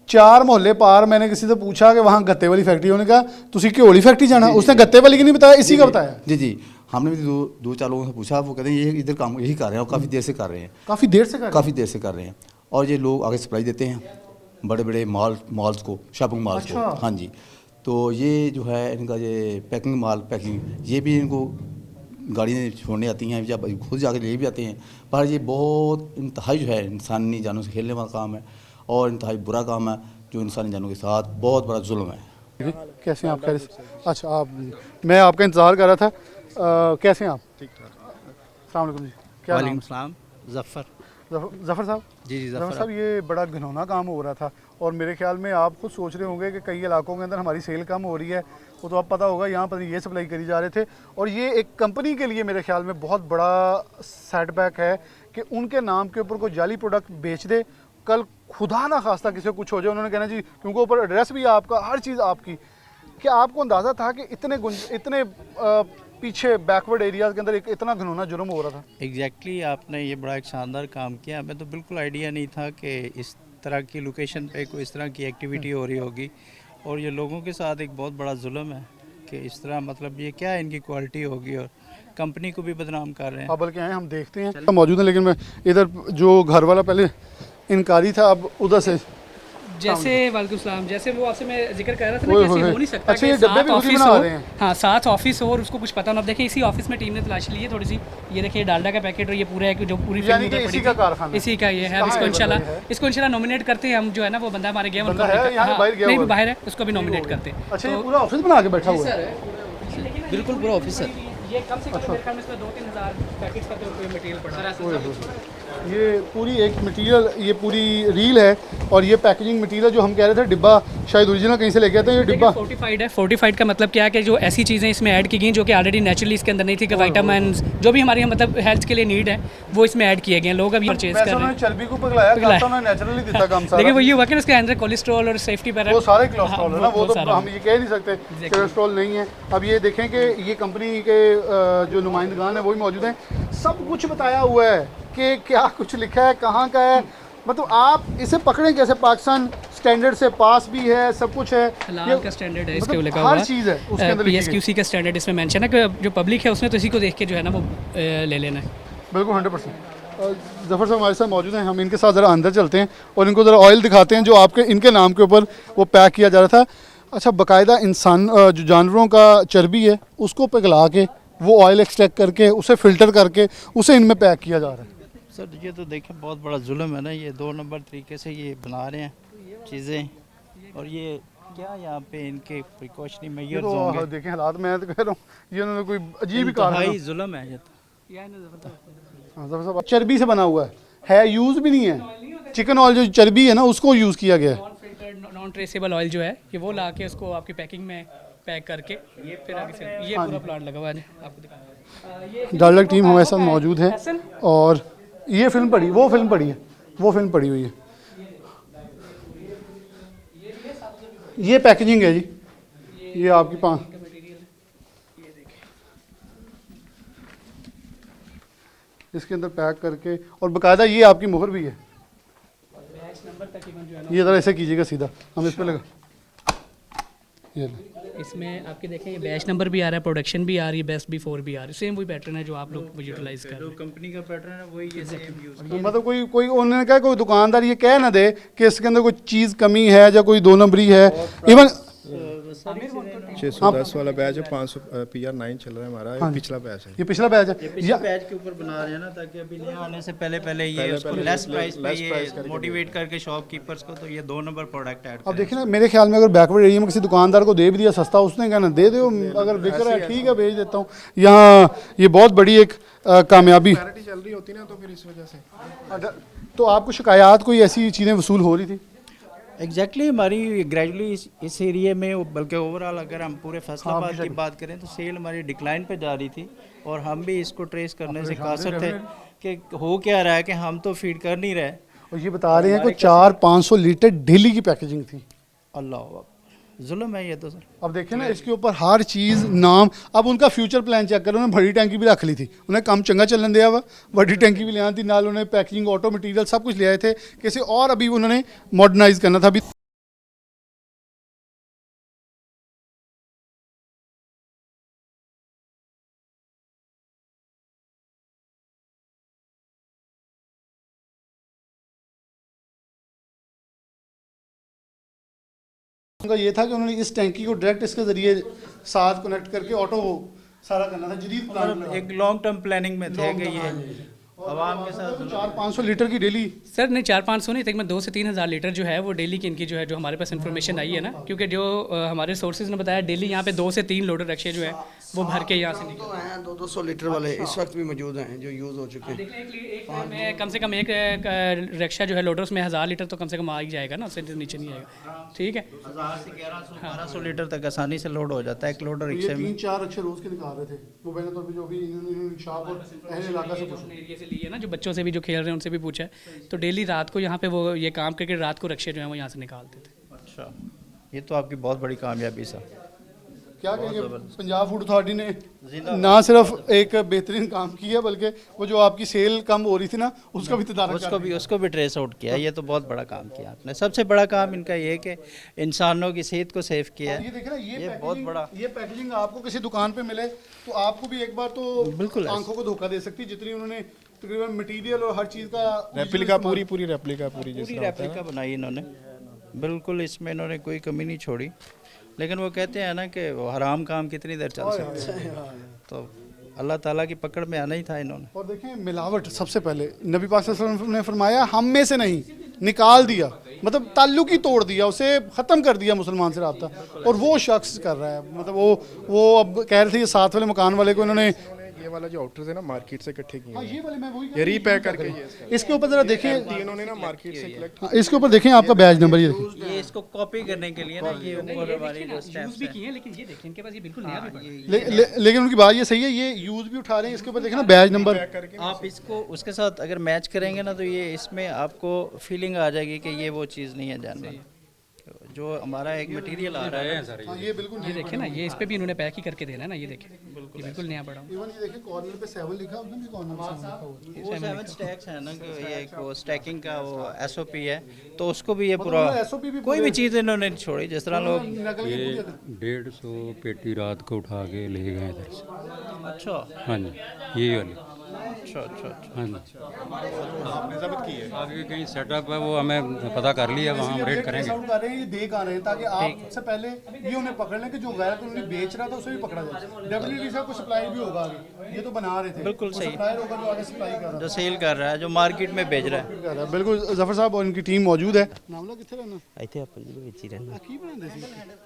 4 मोहल्ले पार मैंने किसी से पूछा कि वहाँ गत्ते वाली फैक्ट्री, उन्होंने कहा तुसी घ्यो वाली फैक्ट्री जाना, उसने गत्ते वाली की नहीं बताया, इसी का बताया। जी जी, हमने भी दो चार लोगों से पूछा, वो कहते हैं ये इधर काम यही कर रहे हैं, और काफ़ी देर से कर रहे हैं, काफ़ी देर से कर रहे हैं। और ये लोग आगे सप्लाई देते हैं बड़े बड़े मॉल्स को, शॉपिंग मॉल्स को। हाँ जी, तो ये जो है इनका ये पैकिंग माल पैकिंग ये भी इनको गाड़ियाँ छोड़ने आती हैं या खुद जाकर ले भी आते हैं। पर ये बहुत इंतहाई जो है इंसानी जानों से खेलने वाला काम है और इंतहाई बुरा काम है जो इंसानी जानों के साथ बहुत बड़ा जुल्म है। कैसे हैं आप? खैर अच्छा, आप, मैं आपका इंतज़ार कर रहा था। कैसे हैं आप? ठीक ठाक। अस्सलाम वालेकुम जी, क्या नाम? वालेकुम सलाम। जफ़र। जफ़र साहब। जी जफ़र जफ़र साहब, ये बड़ा घिनौना काम हो रहा था और मेरे ख्याल में आप खुद सोच रहे होंगे कि कई इलाकों के अंदर हमारी सेल कम हो रही है, वो तो आप पता होगा यहाँ पर ये सप्लाई करी जा रहे थे और ये एक कंपनी के लिए मेरे ख्याल में बहुत बड़ा सेटबैक है कि उनके नाम के ऊपर कोई जाली प्रोडक्ट बेच दे, कल खुदा ना खास्ता किसी को कुछ हो जाए, उन्होंने कहना जी क्योंकि ऊपर एड्रेस भी आपका, हर चीज़ आपकी। क्या आपको अंदाज़ा था कि इतने पीछे बैकवर्ड एरियाज़ के अंदर एक इतना घिनौना जुर्म हो रहा था? एग्जैक्टली आपने ये बड़ा एक शानदार काम किया। हमें तो बिल्कुल आइडिया नहीं था कि इस तरह की लोकेशन पे कोई इस तरह की एक्टिविटी हो रही होगी और ये लोगों के साथ एक बहुत बड़ा जुल्म है कि इस तरह मतलब ये क्या इनकी क्वालिटी होगी और कंपनी को भी बदनाम कर रहे हैं। आप बल्कि आए, हम देखते हैं मौजूद हैं, लेकिन मैं इधर जो घर वाला पहले इनकारी था, अब उधर से जैसे वालेकुम सलाम, जैसे वो आपसे मैं जिक्र कर रहा था ना ओए कि ऐसे होए। हो नहीं सकता अच्छा, कि ये डब्बे सात भी खुद ही ऑफिस बना हो। रहे हैं? हाँ, 7 ऑफिस हो और उसको कुछ पता ना। अब देखिए इसी ऑफिस में टीम ने तलाशी ली है थोड़ी सी, ये देखिए डालडा का पैकेट और ये पूरा है कि जो पूरी यानी फिल्म कि उधर इसी पड़ी का थी। कारखाना? इसी का ये है। अब कहाँ इसको है इंशाल्लाह बंदा ये है? इसको इंशाल्लाह नॉमिनेट करते हैं हम, जो है ना वो बंदा हमारे गया बंदा है यहाँ बाहर गया नहीं, हुआ वो बाहर है, उसको भी नॉमिनेट करते हैं। अच्छा, ये पूरा ऑफिस बना के बैठा हुआ है? बिल्कुल पूरा ऑफिस है। ये कम से कम मेरे ख्याल में इसमें 2-3 हज़ार पैकेट्स का तो मटेरियल पड़ा है। ये पूरी एक मटेरियल, ये पूरी रील है और ये पैकेजिंग मटेरियल जो हम कह रहे थे डिब्बा शायद ओरिजिनल कहीं से लेके आते हैं। ये डिब्बा फोर्टिफाइड है। फोर्टिफाइड का मतलब क्या है कि जो ऐसी चीज़ें इसमें ऐड की गई जो कि ऑलरेडी नेचुरली इसके अंदर नहीं थी, कि विटामिन जो भी हमारी मतलब हेल्थ के लिए नीड है वो इसमें ऐड किए गए हैं। लोग अभी परचेज कर रहे उन्होंने हैं। चर्बी को पिघलाया, खाता उन्होंने नेचुरली दिखता काम सारा। देखिए वो ये हुआ कि उसके अंदर कोलेस्ट्रॉल और सेफ्टी पर वो सारे कोलेस्ट्रॉल है ना, वो तो सारा हम ये कह नहीं सकते कोलेस्ट्रॉल नहीं है। अब ये देखें कि ये कंपनी के जो नुमाइंदगान है वो भी मौजूद हैं, सब कुछ बताया हुआ है कि क्या कुछ लिखा है, कहाँ का है। मतलब आप इसे पकड़ें कैसे? पाकिस्तान स्टैंडर्ड से पास भी है, सब कुछ है, हलाल का स्टैंडर्ड है इसके मतलब लिखा हुआ हर चीज़ है उसके अंदर लिखी गई। PSQC का स्टैंडर्ड इसमें मेंशन है कि जो पब्लिक है उसने तो इसी को देख के जो है ना वो ले लेना है। बिल्कुल 100%। जफ़र साहब हमारे साथ मौजूद हैं, हम इनके साथ ज़रा अंदर चलते हैं और इनको ज़रा ऑयल दिखाते हैं जो आपके इनके नाम के ऊपर वो पैक किया जा रहा था। अच्छा, बाकायदा इंसान जो जानवरों का चर्बी है उसको पिघला के वो ऑयल एक्सट्रैक्ट करके उसे फ़िल्टर करके उसे इनमें पैक किया जा रहा है। सर ये तो देखें बहुत बड़ा जुल्म है ना, ये 2 नंबर तरीके से ये बना रहे हैं चीज़ें और ये क्या यहाँ पे इनके प्रिकॉशनरी ये मेजर्स तो होंगे। देखें हालात, मैं तो कह रहा हूँ ये उन्होंने कोई अजीब ही कारखाना। इंतहाई जुल्म है ये तो। हाँ, जफ़र साहब चर्बी से बना हुआ है, यूज़ भी नहीं है। चिकन ऑयल जो चर्बी है ना उसको यूज़ किया गया है। Non filtered non traceable oil जो है कि वो ला के उसको आपकी पैकिंग में पैक करके ये फिर आगे से ये पूरा प्लांट लगा हुआ है आपको दिखाऊंगा। डालडा टीम हमारे साथ मौजूद है और ये फिल्म पड़ी, वो फिल्म पड़ी है, वो फिल्म पड़ी हुई है। ये पैकेजिंग है जी, ये आपकी 5 इसके अंदर पैक करके और बाकायदा ये आपकी मुहर भी है। ये ज़रा ऐसे कीजिएगा सीधा, हम इस पे लगा ये ले। इसमें आपके देखें ये बैच नंबर भी आ रहा है, प्रोडक्शन भी आ रही है, बेस्ट बिफोर भी आ रही है। सेम वही पैटर्न है जो आप लोग यूटिलाइज कर रहे जो हैं। कंपनी का पैटर्न है वही ये सेम यूज़। तो मतलब कोई उन्होंने कहा कोई दुकानदार ये कह ना दे कि इसके अंदर कोई चीज़ कमी है या कोई 2 नंबरी है। इवन 610 वाला बैच है, 500 PR9 चल रहा है हमारा, ये पिछला बैच है। ये पिछला बैच है पिछले बैच के ऊपर बना रहे हैं ना ताकि अभी नया आने से पहले ये उसको लेस प्राइस पे ये मोटिवेट करके शॉपकीपर्स को तो ये 2 नंबर प्रोडक्ट ऐड अब देखिए ना, मेरे ख्याल में अगर बैकवर्ड एरिया में किसी दुकानदार को दे भी दिया सस्ता, उसने कहना दे दो, अगर बिक रहा है ठीक है भेज देता हूँ। यहाँ ये बहुत बड़ी एक कामयाबी। पैरिटी चल रही होती ना तो फिर इस वजह से। तो आपको शिकायत कोई ऐसी चीज़ें वसूल हो रही थी? एग्जैक्टली हमारी ग्रेजुअली इस एरिया में बल्कि ओवरऑल अगर हम पूरे फैसलाबाद की बात करें तो सेल हमारी डिक्लाइन पे जा रही थी और हम भी इसको ट्रेस करने से कासर थे कि हो क्या रहा है कि हम तो फीड कर नहीं रहे। और ये बता रहे हैं कि 400-500 लीटर डेली की पैकेजिंग थी। अल्लाह जुल्म है ये तो सर। अब देखिए ना, इसके ऊपर हर चीज़ नाम। अब उनका फ्यूचर प्लान चेक करो, उन्होंने बड़ी टैंकी भी रख ली थी, उन्हें काम चंगा चलन दिया हुआ, बड़ी टैंकी भी ले आती नाल, उन्हें पैकिंग ऑटो मटीरियल सब कुछ ले आए थे कैसे, और अभी उन्होंने मॉडर्नाइज करना था। अभी उनका ये था कि उन्होंने इस टैंकी को डायरेक्ट इसके ज़रिए साथ कनेक्ट करके ऑटो सारा करना था, जदीद प्लान मतलब एक लॉन्ग टर्म प्लानिंग में थे कि ये आवाम के साथ 400-500 लीटर की डेली। सर नहीं 400-500 नहीं, तकरीबन 2 से 3 हज़ार लीटर जो है वो डेली की इनकी जो है, जो हमारे पास इन्फॉर्मेशन आई है ना, क्योंकि जो हमारे सोर्सेज ने बताया डेली यहाँ पे 2 से 3 लोडर रक्शे जो है वो भर के यहाँ से निकल तो हैं 200 लीटर वाले इस वक्त भी मौजूद हैं जो यूज़ हो चुके हैं। एक में कम से कम एक रक्षा जो है लोडर उसमें 1000 लीटर तो कम से कम आ ही जाएगा ना, उससे नीचे नहीं आएगा। ठीक है, 1000 से 1100-1200 लीटर तक आसानी से लोड हो जाता है एक लोडर ये रिक्शे में। 3-4 रक्शे रोज़ के निकाल रहे थे मुबैना तौर पे, जो भी इन्होंने शाप और अहले इलाका से पूछा। एरिया से लिए ना, जो बच्चों से भी जो खेल रहे हैं उनसे भी पूछा है, तो डेली रात को यहाँ पे वो ये काम करके रात को रक्शे जो हैं वो यहाँ से निकालते थे। अच्छा, ये तो आपकी बहुत बड़ी कामयाबी सा। क्या कहेंगे, पंजाब फूड अथॉरिटी ने ना सिर्फ एक बेहतरीन काम किया बल्कि वो जो आपकी सेल कम हो रही थी ना उसका भी तदारक उसको भी ट्रेस आउट किया। ये तो बहुत बड़ा काम किया आपने। सबसे बड़ा काम इनका ये है कि इंसानों की सेहत को सेव किया ये है। देखे ना, ये बहुत बड़ा, ये पैकेजिंग आपको किसी दुकान पे मिले तो आपको भी एक बार तो बिल्कुल आंखों को धोखा दे सकती है, जितनी उन्होंने तकरीबन मटेरियल और हर चीज़ का रेप्लिका पूरी रेप्लिका पूरी रेप्लिका बनाई इन्होंने, बिल्कुल इसमें इन्होंने कोई कमी नहीं छोड़ी। लेकिन वो कहते हैं ना कि वो हराम काम कितनी देर चल सकते हैं, तो अल्लाह ताला की पकड़ में आना ही था इन्होंने। और देखें मिलावट, सबसे पहले नबी पाक सल्लल्लाहु अलैहि वसल्लम ने फरमाया हम में से नहीं, निकाल दिया, मतलब ताल्लुक ही तोड़ दिया, उसे ख़त्म कर दिया मुसलमान से रब्ता, और वो शख्स कर रहा है। मतलब वो अब कह रहे थे ये साथ वाले मकान वाले को इन्होंने ये वाला जो आउटर है ना मार्केट से इकट्ठे किए हाँ, ये वाले मैं वही ये रीपैक करके ये इसके ऊपर जरा देखें, इन्होंने ना मार्केट से कलेक्ट हाँ, इसके ऊपर देखें आपका बैज नंबर, ये देखिए ये इसको कॉपी करने के लिए ना ये ऊपर हमारी जो यूज़ स्टेप्स भी हैं, किए हैं, लेकिन ये देखिए इनके पास ये बिल्कुल नया भी पड़ा है। लेकिन उनकी बात ये सही है, ये यूज़ भी उठा रहे हैं। इसके ऊपर देखें ना बैज नंबर, आप इसको उसके साथ अगर मैच करेंगे ना तो ये इसमें आपको फीलिंग आ जाएगी कि ये वो चीज़ नहीं है जानवर, जो हमारा एक मटेरियल आ रहा है। हाँ, ये बिल्कुल ये देखिए ना, ये इस पे भी इन्होंने पैक ही करके देना है ना, ये देखिए ये बिल्कुल नया पड़ा हुआ। इवन ये देखिए कॉर्नर पे 7 लिखा है, उसमें भी कॉर्नर पे 7 लिखा हुआ है। वो 7 स्टैक्स है ना, कि ये एक वो स्टैकिंग का वो एसओपी है, तो उसको भी ये पूरा SOP भी कोई भी चीज़ इन्होंने नहीं छोड़ी। जिस तरह लोग नकल की पूरी 150 पेटी रात को उठा के ले गए इधर से। अच्छा हाँ जी, ये वाली। अच्छा अच्छा अच्छा हाँ जी, आगे कहीं सेटअप है वो हमें पता कर लिया, वहाँ हम रेड करेंगे। साउंड कर रहे हैं, ये देख आ रहे हैं ताकि आपसे पहले ये उन्हें पकड़ लें कि जो गैर कानूनी बेच रहा था उसे भी पकड़ा जाए। डेफिनेटली सर कुछ सप्लाई भी होगा आगे, ये तो बना रहे थे, बिल्कुल सही। सप्लायर होगा जो आगे सप्लाई कर रहा जो सेल कर रहा है, जो मार्केट में बेच रहा है। है। बिल्कुल जफर साहब और इनकी टीम मौजूद है। मामला कितने रहना ਇੱਥੇ ਆਪਾਂ ਜੀ ਵਿੱਚ ਹੀ ਰਹਿਣਾ ਕੀ ਬਣਾਉਂਦੇ ਸੀ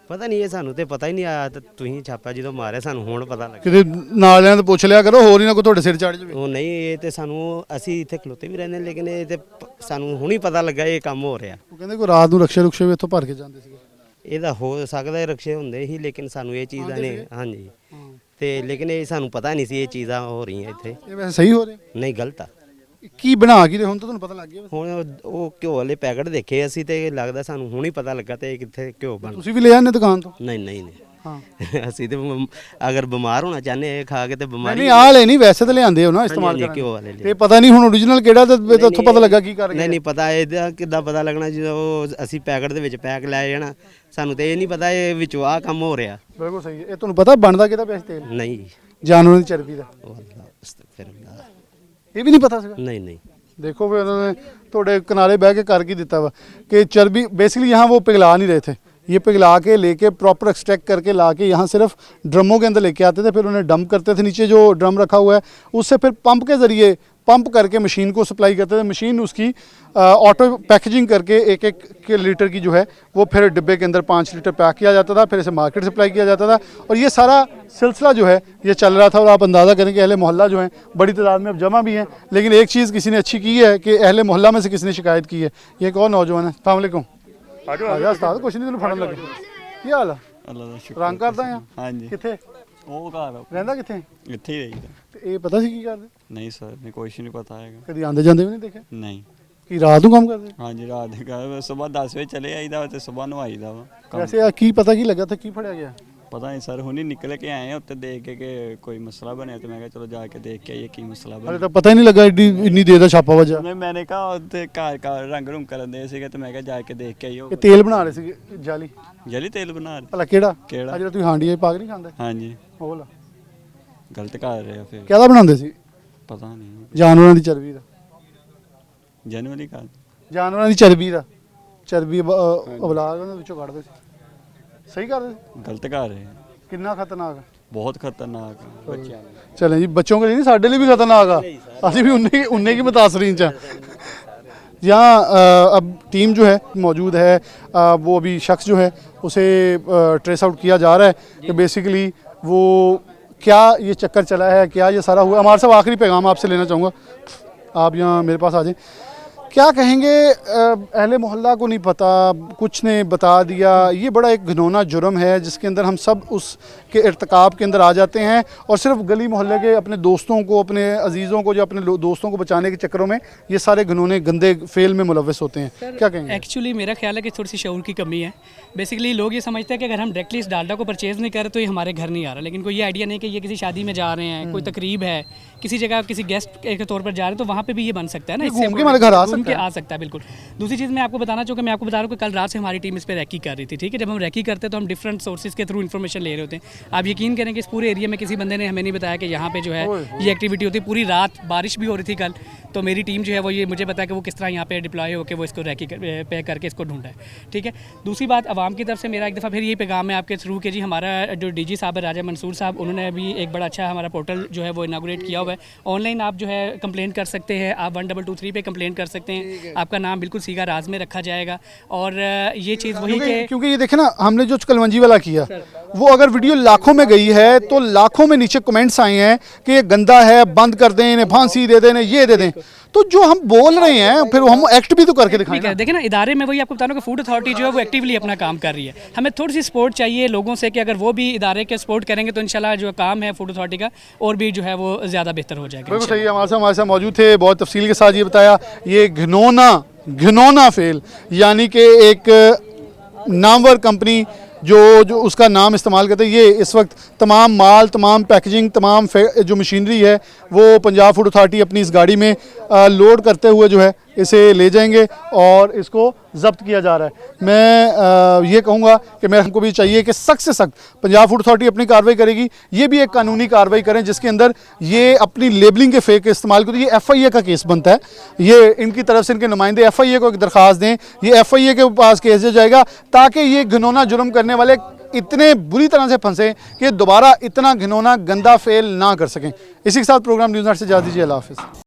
ਪਤਾ ਨਹੀਂ ਇਹ ਸਾਨੂੰ ਤੇ ਪਤਾ ਹੀ ਨਹੀਂ ਆਇਆ ਤੇ ਤੁਸੀਂ ਛਾਪਾ ਜਦੋਂ ਮਾਰਿਆ ਸਾਨੂੰ ਹੁਣ ਪਤਾ ਲੱਗਾ ਕਿਤੇ ਨਾਲਿਆਂ ਤੋਂ ਪੁੱਛ ਲਿਆ ਕਰੋ, ਹੋਰ ਹੀ ਨਾ ਕੋਈ ਤੁਹਾਡੇ ਸਿਰ ਚੜ ਜਾਵੇ। ਉਹ ਨਹੀਂ ਇਹ ਤੇ ਸਾਨੂੰ ਅਸੀਂ ਇੱਥੇ ਖਲੋਤੇ ਵੀ ਰਹਿੰਦੇ ਲੇਕਿਨ ਇਹ ਤੇ ਸਾਨੂੰ ਹੁਣ ਹੀ ਪਤਾ ਲੱਗਾ ਇਹ ਕੰਮ ਹੋ ਰਿਹਾ ਉਹ ਕਹਿੰਦੇ ਕੋਈ ਰਾਤ ਨੂੰ ਰਕਸ਼ੇ ਰੁਕਸ਼ੇ ਵੀ ਇੱਥੋਂ ਭਰ ਕੇ ਜਾਂਦੇ ਸੀਗੇ। ਇਹਦਾ ਹੋ ਸਕਦਾ ਇਹ ਰਕਸ਼ੇ ਹੁੰਦੇ ਸੀ ਲੇਕਿਨ ਸਾਨੂੰ ਇਹ ਚੀਜ਼ ਦਾ ਨਹੀਂ ਹਾਂਜੀ ਤੇ ਲੇਕਿਨ ਇਹ ਸਾਨੂੰ ਪਤਾ ਨਹੀਂ ਸੀ ਇਹ ਚੀਜ਼ਾਂ ਹੋ ਰਹੀਆਂ ਇੱਥੇ ਇਹ ਵੈਸੇ ਸਹੀ ਹੋ ਰਿਹਾ ਨਹੀਂ ਗਲਤ ਆ ਕੀ ਬਣਾ ਕੇ ਹੁਣ ਤਾਂ ਤੁਹਾਨੂੰ ਪਤਾ ਲੱਗ ਗਿਆ ਵੈਸੇ। ਹੁਣ ਉਹ ਘਿਓ ਵਾਲੇ ਪੈਕਟ ਦੇਖੇ ਅਸੀਂ ਤੇ ਲੱਗਦਾ ਸਾਨੂੰ ਹੁਣ ਹੀ ਪਤਾ ਲੱਗਾ ਤੇ ਇਹ ਕਿੱਥੇ ਘਿਓ ਬਣ ਤੁਸੀਂ ਵੀ ਲੈ ਆਨੇ ਦੁਕਾਨ ਤੋਂ? ਨਹੀਂ ਨਹੀਂ ਨਹੀਂ ਹਾਂ ਅਸੀਂ ਤੇ ਅਗਰ ਬਿਮਾਰ ਹੋਣਾ ਚਾਹੁੰਦੇ ਇਹ ਖਾ ਕੇ ਤੇ ਬਿਮਾਰੀ ਨਹੀਂ ਆਹ ਲੈ ਨਹੀਂ, ਵੈਸੇ ਤਾਂ ਲਿਆਂਦੇ ਹੋ ਨਾ ਇਸਤੇਮਾਲ ਹਾਂਜੀ, ਕਰਨ ਘਿਓ ਵਾਲੇ ਤੇ ਪਤਾ ਨਹੀਂ ਹੁਣ ਓਰੀਜਨਲ ਕਿਹੜਾ ਤੇ ਉੱਥੋਂ ਪਤਾ ਲੱਗਾ ਕੀ ਕਰ ਨਹੀਂ ਨਹੀਂ ਪਤਾ ਇਹਦਾ ਕਿੱਦਾਂ ਪਤਾ ਲੱਗਣਾ ਜਦੋਂ ਅਸੀਂ ਪੈਕਟ ਦੇ ਵਿੱਚ ਪੈਕ ਲੈ ਜਾਣਾ ਸਾਨੂੰ ਤੇ ਇਹ ਨਹੀਂ ਪਤਾ ਇਹ ਵਿੱਚੋਂ ਆਹ ਕੰਮ ਹੋ ਰਿਹਾ ਬਿਲਕੁਲ ਸਹੀ ਹੈ। ਇਹ ਤੁਹਾਨੂੰ ਪਤਾ ਬਣਦਾ ਕਿਹਦਾ ਪਿਆ ਸੀ ਤੇਲ? ਨਹੀਂ ਜਾਨਵਰਾਂ ਦੀ ਚਰਬੀ ਦਾ। ਉਹ ਅੱਲਾ ਅਸਤਗਫਿਰullah ਇਹ ਵੀ ਨਹੀਂ ਪਤਾ ਸੀਗਾ? नहीं नहीं देखो फिर उन्होंने थोड़े किनारे बह के कर की देता हुआ कि चर्बी बेसिकली यहाँ वो पिघला नहीं रहे थे, ये पिघला के लेके प्रॉपर एक्सट्रैक्ट करके ला के यहाँ सिर्फ ड्रमों के अंदर लेके आते थे, फिर उन्हें डंप करते थे। नीचे जो ड्रम रखा हुआ है उससे फिर पंप के ज़रिए पंप करके मशीन को सप्लाई करते थे। मशीन उसकी ऑटो पैकेजिंग करके एक एक लीटर की जो है वो फिर डिब्बे के अंदर 5 लीटर पैक किया जाता था, फिर इसे मार्केट सप्लाई किया जाता था। और ये सारा सिलसिला जो है ये चल रहा था। और आप अंदाज़ा करें कि अहले मोहल्ला जो है बड़ी तादाद में अब जमा भी हैं, लेकिन एक चीज़ किसी ने अच्छी की है कि अहले मोहल्ला में से किसी ने शिकायत की है। ये एक और नौजवान है, अस्सलाम वालेकुम। आजा उस्ताद कुछ नहीं, तेन फड़न लगे की हाल है? ਅੱਲਾ ਦਾ ਸ਼ੁਕਰ रंग करदा आ ਹਾਂਜੀ किथे ਉਹ ਘਰ रहंदा किथे? ਇੱਥੇ ਹੀ ਰਹੀਦਾ ਤੇ ਇਹ ਪਤਾ ਸੀ ਕੀ ਕਰਦੇ? ਨਹੀਂ ਸਰ ਨਹੀਂ ਕੁਛ ਨਹੀਂ ਪਤਾ ਹੈਗਾ ਕਦੀ ਆਂਦੇ ਜਾਂਦੇ ਵੀ ਨਹੀਂ ਦੇਖਿਆ ਨਹੀਂ ਕਿ ਰਾਤ ਨੂੰ ਕੰਮ ਕਰਦੇ? ਹਾਂਜੀ ਰਾਤ ਦੇ ਘਰ ਸਵੇਰ 10 ਵਜੇ ਚਲੇ ਆਈਦਾ ਵਾ ਤੇ ਸਵੇਰ ਨੂੰ ਆਈਦਾ ਵਾ ਕੰਮ। ਵੈਸੇ ਆ ਕੀ ਪਤਾ ਕੀ ਲੱਗਾ ਤੇ ਕੀ ਫੜਿਆ ਗਿਆ? ਪਤਾ ਨਹੀਂ ਸਰ ਹੁਣੀ ਨਿਕਲ ਕੇ ਆਏ ਆ ਉੱਤੇ ਦੇਖ ਕੇ ਕਿ ਕੋਈ ਮਸਲਾ ਬਣਿਆ ਤੇ ਮੈਂ ਕਿਹਾ ਚਲੋ ਜਾ ਕੇ ਦੇਖ ਕੇ ਆਈਏ ਕੀ ਮਸਲਾ ਹਲੇ ਬਣਿਆ। ਤਾਂ ਪਤਾ ਹੀ ਨਹੀਂ ਲੱਗਾ ਇੰਨੀ ਦੇਰ ਦਾ ਛਾਪਾ ਵੱਜਾ। ਨਹੀਂ ਮੈਨੇ ਕਹਾ ਉੱਤੇ ਘਰ ਰੰਗ ਰੂੰਗ ਕਰਨ ਦੇ ਸੀਗੇ ਤੇ ਮੈਂ ਕਿਹਾ ਜਾ ਕੇ ਦੇਖ ਕੇ ਆਈਓ। ਇਹ ਤੇਲ ਬਣਾ ਰਹੇ ਸੀਗੇ ਜਾਲੀ? ਜਲੀ ਤੇਲ ਬਣਾ ਰਹੇ। ਭਲਾ ਕਿਹੜਾ? ਕਿਹੜਾ? ਆ ਜਿਹੜਾ ਤੁਸੀਂ ਹਾਂਡੀ 'ਚ ਪਾ ਕੇ ਨਹੀਂ ਖਾਂਦੇ? ਹਾਂਜੀ ਉਹ ਲਾ ਗਲਤ ਕਰ ਰਹੇ ਆ ਫਿਰ ਕਿਹਦਾ ਬਣਾਉਂਦੇ ਸੀ? ਪਤਾ ਨਹੀਂ ਜਾਨਵਰਾਂ ਦੀ ਚਰਬੀ ਦਾ। ਜਨਵਰੀ ਕਰ ਜਾਨਵਰਾਂ ਦੀ ਚਰਬੀ ਦਾ, ਚਰਬੀ ਔਲਾਦ ਉਹਨਾਂ ਵਿੱਚੋਂ ਕੱਢਦੇ ਸੀ। ਸਹੀ ਕਰ ਰਹੇ ਗਲਤ ਕਰ ਰਹੇ ਆ। ਕਿੰਨਾ ਖਤਰਨਾਕ ਬਹੁਤ ਖਤਰਨਾਕ ਆ ਬੱਚਿਆਂ ਲਈ। चलें जी, बच्चों के लिए नहीं, साढ़े लिए भी खतरनाक आ, अभी भी उन्ने की मुतासरीन चा। यहाँ अब टीम जो है मौजूद है, वो अभी शख्स जो है उसे ट्रेस आउट किया जा रहा है कि बेसिकली वो क्या ये चक्कर चला है, क्या ये सारा हुआ। हमारे साथ आखिरी पैगाम आपसे लेना चाहूँगा, आप यहाँ मेरे पास आ जाएं। क्या कहेंगे, अहले मोहल्ला को नहीं पता, कुछ ने बता दिया, ये बड़ा एक घिनौना जुर्म है जिसके अंदर हम सब उसके इर्तिकाब के अंदर आ जाते हैं और सिर्फ गली मोहल्ले के अपने दोस्तों को, अपने अजीज़ों को, जो अपने दोस्तों को बचाने के चक्करों में ये सारे घिनौने गंदे फेल में मुलव्वस होते हैं। क्या कहेंगे? एक्चुअली मेरा ख्याल है कि थोड़ी सी शऊर की कमी है। बेसिकली लोग ये समझते हैं कि अगर हम डायरेक्टली इस डालडा को परचेज़ नहीं करें तो ये हमारे घर नहीं आ रहा, लेकिन कोई ये आइडिया नहीं कि ये किसी शादी में जा रहे हैं, कोई तकरीब है, किसी जगह किसी गेस्ट के तौर पर जा रहे हैं, तो वहाँ पे भी ये बन सकता है ना, इससे घूम के हमारे घर आ घूम के सकता है। आ सकता है। बिल्कुल। दूसरी चीज़ मैं आपको बताना चाहूँगा, मैं आपको बता रहा हूँ कि कल रात से हमारी टीम इस पर रैकी कर रही थी, ठीक है। जब हम रैकी करते हैं तो हम डिफरेंट सोर्सेज के थ्रू इन्फॉर्मेशन ले रहे होते हैं। आप यकीन करें कि इस पूरे एरिया में किसी बंदे ने हमें नहीं बताया कि यहाँ पे जो है ये एक्टिविटी होती है। पूरी रात बारिश भी हो रही थी कल, तो मेरी टीम जो है वो ये मुझे पता है कि वो किस तरह यहाँ पे डिप्लॉय होकर वो इसको रैकी पे करके इसको ढूंढा है, ठीक है। दूसरी बात, आवाम की तरफ से मेरा एक दफ़ा फिर यही पैगाम है आपके थ्रू कि जी हमारा जो डीजी साहब है राजा मंसूर साहब, उन्होंने अभी एक बड़ा अच्छा हमारा पोर्टल जो है वो इनागोरेट किया हुआ है। ऑनलाइन आप जो है कंप्लेंट कर सकते हैं, आप 1223 पे कंप्लेंट कर सकते हैं, आपका नाम बिल्कुल सीधा राज में रखा जाएगा। और ये चीज़ वही के क्योंकि ये देखे ना, हमने जो कलवंजी वाला किया वो अगर वीडियो लाखों में गई है तो लाखों में नीचे कमेंट्स आए हैं कि ये गंदा है, बंद कर दें, इन्हें फांसी दे दें, ये दे दें। तो जो हम बोल रहे हैं फिर हम एक्ट भी तो करके दिखाएं ना। देखिए ना, इदारे में वही आपको बता रहा हूँ कि फूड अथॉरिटी जो है वो एक्टिवली अपना काम कर रही है। हमें थोड़ी सी सपोर्ट चाहिए लोगों से कि अगर वो भी इदारे के सपोर्ट करेंगे तो इंशाल्लाह जो काम है फूड अथॉरिटी का और भी जो है वो ज़्यादा बेहतर हो जाएगा। बिल्कुल सही है। हमारे साथ मौजूद थे, बहुत तफसील के साथ ये बताया, ये घिनौना फेल, यानी कि एक नामवर कंपनी जो उसका नाम इस्तेमाल करते हैं, ये इस वक्त तमाम माल, तमाम पैकेजिंग, तमाम जो मशीनरी है वो पंजाब फूड अथॉरिटी अपनी इस गाड़ी में लोड करते हुए जो है इसे ले जाएंगे और इसको जब्त किया जा रहा है। मैं ये कहूँगा कि मैं हमको भी चाहिए कि सख्त से सख्त पंजाब फूड अथॉरिटी अपनी कार्रवाई करेगी, ये भी एक कानूनी कार्रवाई करें जिसके अंदर ये अपनी लेबलिंग के फेक इस्तेमाल को, तो ये FIA का केस बनता है। ये इनकी तरफ से इनके नुमाइंदे FIA को एक दरख्वास्त दें, ये FIA के पास केस दिया जाएगा ताकि ये घिनौना जुर्म करने वाले इतने बुरी तरह से फंसे कि दोबारा इतना घिनौना गंदा फेल ना कर सकें। इसी के साथ प्रोग्राम न्यूज़ नाइट से इजाज़त दीजिए। अल्लाह हाफ़िज़।